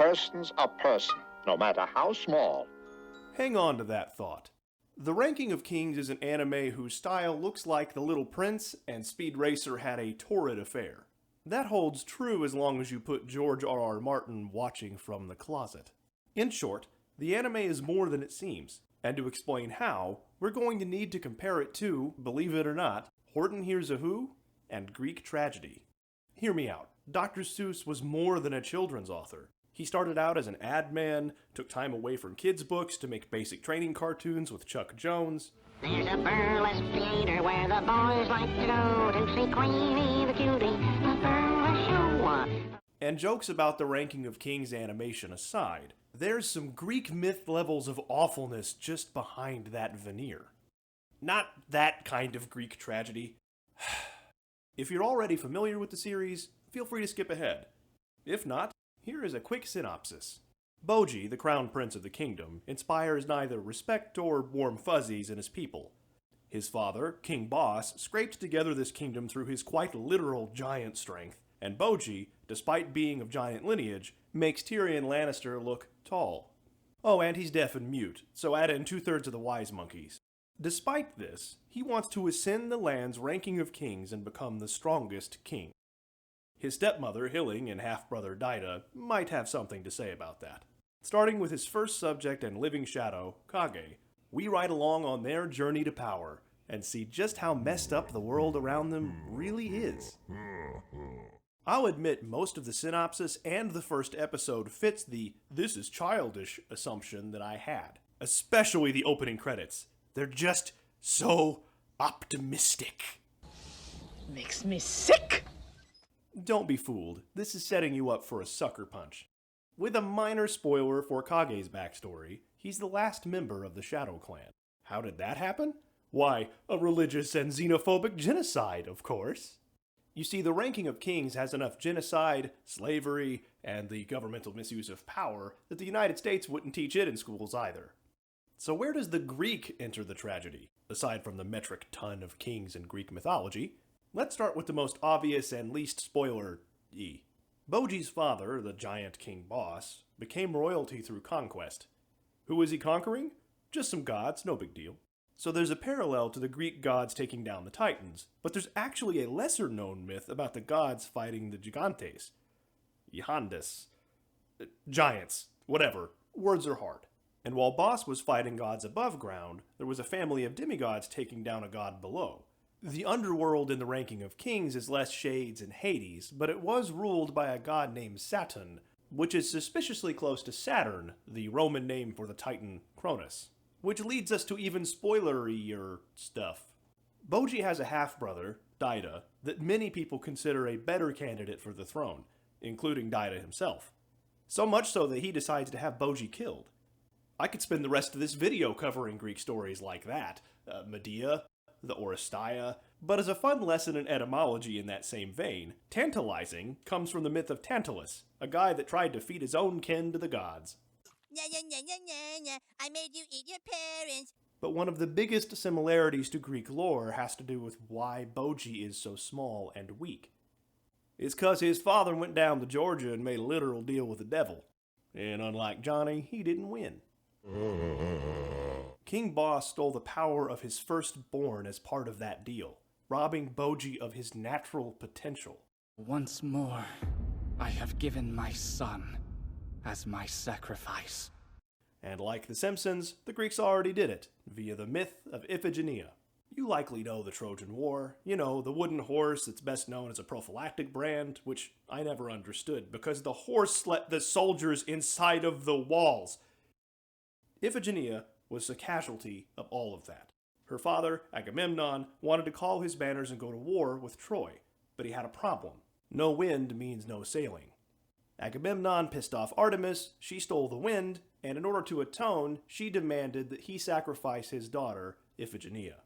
person's a person, no matter how small. Hang on to that thought. The Ranking of Kings is an anime whose style looks like The Little Prince and Speed Racer had a torrid affair. That holds true as long as you put George R.R. Martin watching from the closet. In short, the anime is more than it seems, and to explain how, we're going to need to compare it to, believe it or not, Horton Hears A Who and Greek tragedy. Hear me out. Dr. Seuss was more than a children's author. He started out as an ad man, took time away from kids' books to make basic training cartoons with Chuck Jones. There's a burlesque theater where the boys like to go to see Queenie the Cutie, the burlesque show. And jokes about the Ranking of Kings animation aside, there's some Greek myth levels of awfulness just behind that veneer. Not that kind of Greek tragedy. If you're already familiar with the series, feel free to skip ahead. If not, here is a quick synopsis. Boji, the crown prince of the kingdom, inspires neither respect or warm fuzzies in his people. His father, King Boss, scraped together this kingdom through his quite literal giant strength, and Boji, despite being of giant lineage, makes Tyrion Lannister look tall. Oh, and he's deaf and mute, so add in 2/3 of the wise monkeys. Despite this, he wants to ascend the land's ranking of kings and become the strongest king. His stepmother, Hilling, and half-brother Daida might have something to say about that. Starting with his first subject and living shadow, Kage, we ride along on their journey to power and see just how messed up the world around them really is. I'll admit most of the synopsis and the first episode fits the "this is childish" assumption that I had, especially the opening credits. They're just so optimistic. Makes me sick! Don't be fooled, this is setting you up for a sucker punch. With a minor spoiler for Kage's backstory, he's the last member of the Shadow Clan. How did that happen? Why, a religious and xenophobic genocide, of course. You see, the Ranking of Kings has enough genocide, slavery, and the governmental misuse of power that the United States wouldn't teach it in schools either. So where does the Greek enter the tragedy? Aside from the metric ton of kings in Greek mythology, let's start with the most obvious and least spoiler-y. Boji's father, the giant King Boss, became royalty through conquest. Who is he conquering? Just some gods, no big deal. So there's a parallel to the Greek gods taking down the Titans, but there's actually a lesser-known myth about the gods fighting the Gigantes. Gigantes. Giants. Whatever. Words are hard. And while Boss was fighting gods above ground, there was a family of demigods taking down a god below. The underworld in the Ranking of Kings is less shades and Hades, but it was ruled by a god named Saturn, which is suspiciously close to Saturn, the Roman name for the Titan Cronus. Which leads us to even spoilery-er stuff. Boji has a half-brother, Daida, that many people consider a better candidate for the throne, including Daida himself. So much so that he decides to have Boji killed. I could spend the rest of this video covering Greek stories like that. Medea, the Oresteia, but as a fun lesson in etymology in that same vein, tantalizing comes from the myth of Tantalus, a guy that tried to feed his own kin to the gods. I made you eat your parents. But one of the biggest similarities to Greek lore has to do with why Boji is so small and weak. It's 'cause his father went down to Georgia and made a literal deal with the devil. And unlike Johnny, he didn't win. King Boss stole the power of his firstborn as part of that deal, robbing Boji of his natural potential. Once more, I have given my son as my sacrifice. And like The Simpsons, the Greeks already did it, via the myth of Iphigenia. You likely know the Trojan War, you know, the wooden horse that's best known as a prophylactic brand, which I never understood, because the horse let the soldiers inside of the walls. Iphigenia was a casualty of all of that. Her father, Agamemnon, wanted to call his banners and go to war with Troy, but he had a problem. No wind means no sailing. Agamemnon pissed off Artemis, she stole the wind, and in order to atone, she demanded that he sacrifice his daughter, Iphigenia.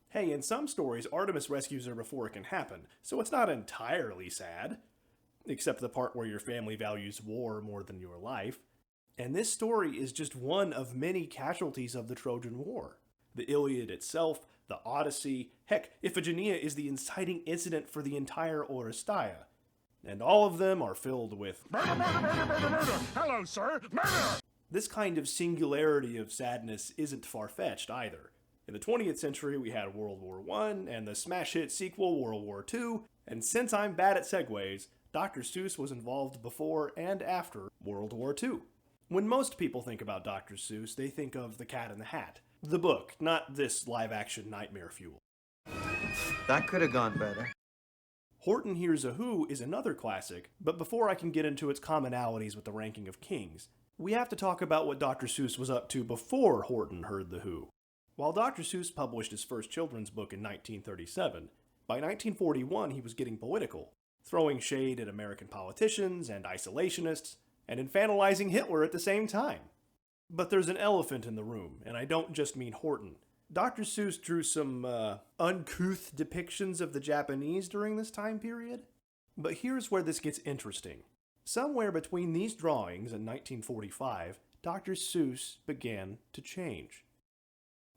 Hey, in some stories, Artemis rescues her before it can happen, so it's not entirely sad. Except the part where your family values war more than your life. And this story is just one of many casualties of the Trojan War. The Iliad itself, the Odyssey, heck, Iphigenia is the inciting incident for the entire Oresteia. and all of them are filled with Murder, murder, murder, murder, murder! Hello, sir! Murder! This kind of singularity of sadness isn't far-fetched either. In the 20th century, we had World War I and the smash hit sequel World War II, and since I'm bad at segues, Dr. Seuss was involved before and after World War II. When most people think about Dr. Seuss, they think of The Cat in the Hat, the book, not this live-action nightmare fuel. That could have gone better. Horton Hears A Who is another classic, but before I can get into its commonalities with the Ranking of Kings, we have to talk about what Dr. Seuss was up to before Horton heard The Who. While Dr. Seuss published his first children's book in 1937, by 1941 he was getting political, throwing shade at American politicians and isolationists, and infantilizing Hitler at the same time. But there's an elephant in the room, and I don't just mean Horton. Dr. Seuss drew some, uncouth depictions of the Japanese during this time period. But here's where this gets interesting. Somewhere between these drawings and 1945, Dr. Seuss began to change.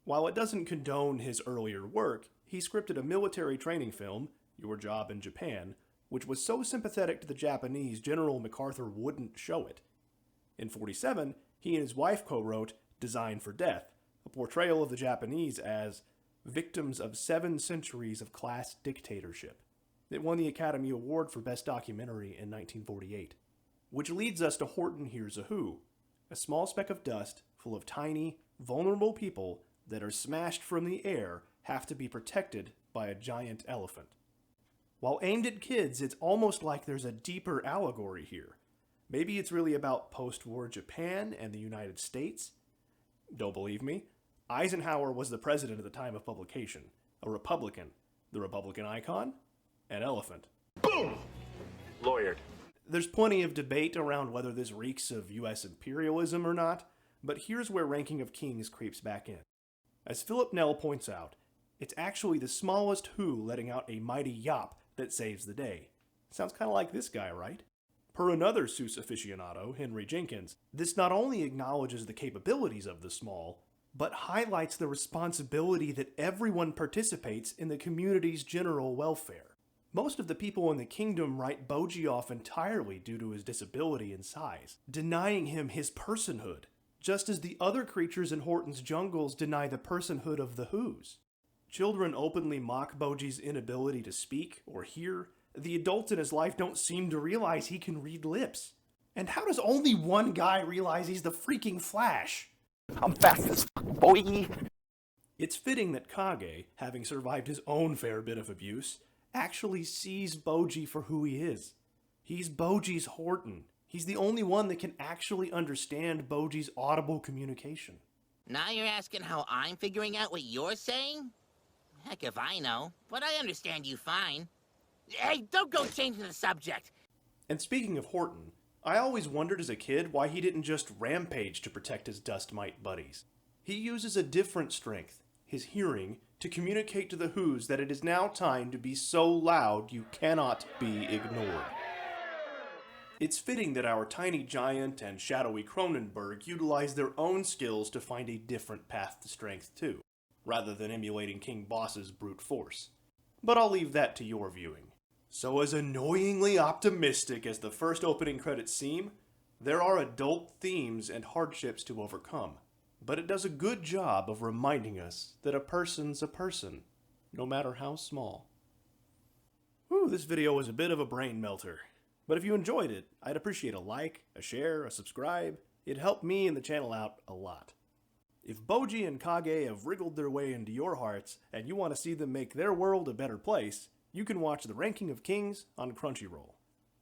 While it doesn't condone his earlier work, he scripted a military training film, Your Job in Japan, which was so sympathetic to the Japanese, General MacArthur wouldn't show it. In 1947, he and his wife co-wrote Design for Death, a portrayal of the Japanese as victims of 7 centuries of class dictatorship. It won the Academy Award for Best Documentary in 1948. Which leads us to Horton Hears A Who, a small speck of dust full of tiny, vulnerable people that are smashed from the air have to be protected by a giant elephant. While aimed at kids, it's almost like there's a deeper allegory here. Maybe it's really about post-war Japan and the United States? Don't believe me? Eisenhower was the president at the time of publication, a Republican. The Republican icon? An elephant. Boom! Lawyered. There's plenty of debate around whether this reeks of US imperialism or not, but here's where Ranking of Kings creeps back in. As Philip Nell points out, it's actually the smallest Who letting out a mighty yop that saves the day. Sounds kind of like this guy, right? Per another Seuss aficionado, Henry Jenkins, this not only acknowledges the capabilities of the small, but highlights the responsibility that everyone participates in the community's general welfare. Most of the people in the kingdom write Boji off entirely due to his disability and size, denying him his personhood, just as the other creatures in Horton's jungles deny the personhood of the Whos. Children openly mock Boji's inability to speak or hear. The adults in his life don't seem to realize he can read lips. And how does only one guy realize he's the freaking Flash? I'm fast as fuck, boy. It's fitting that Kage, having survived his own fair bit of abuse, actually sees Boji for who he is. He's Boji's Horton. He's the only one that can actually understand Boji's audible communication. Now you're asking how I'm figuring out what you're saying? Heck if I know, but I understand you fine. Hey, don't go changing the subject! And speaking of Horton, I always wondered as a kid why he didn't just rampage to protect his dust mite buddies. He uses a different strength, his hearing, to communicate to the Whos that it is now time to be so loud you cannot be ignored. It's fitting that our tiny giant and shadowy Cronenberg utilize their own skills to find a different path to strength too, rather than emulating King Boss's brute force. But I'll leave that to your viewing. So as annoyingly optimistic as the first opening credits seem, there are adult themes and hardships to overcome. But it does a good job of reminding us that a person's a person, no matter how small. Whew, this video was a bit of a brain melter. But if you enjoyed it, I'd appreciate a like, a share, a subscribe. It'd help me and the channel out a lot. If Boji and Kage have wriggled their way into your hearts, and you want to see them make their world a better place, you can watch The Ranking of Kings on Crunchyroll.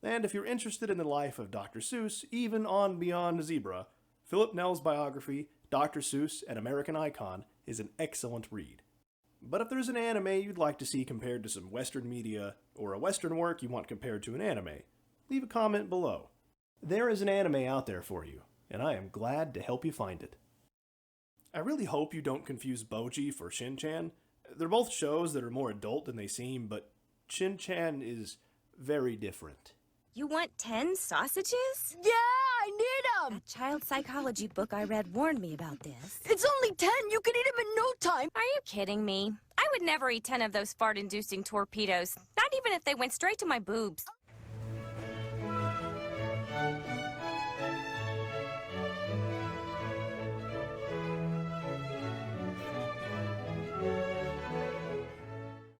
And if you're interested in the life of Dr. Seuss, even on Beyond Zebra, Philip Nell's biography, Dr. Seuss, an American Icon, is an excellent read. But if there's an anime you'd like to see compared to some Western media, or a Western work you want compared to an anime, leave a comment below. There is an anime out there for you, and I am glad to help you find it. I really hope you don't confuse Boji for Shin-chan. They're both shows that are more adult than they seem, but Shin-chan is very different. You want 10 sausages? Yeah, I need them! A child psychology book I read warned me about this. It's only 10! You can eat them in no time! Are you kidding me? I would never eat 10 of those fart-inducing torpedoes, not even if they went straight to my boobs. Bye.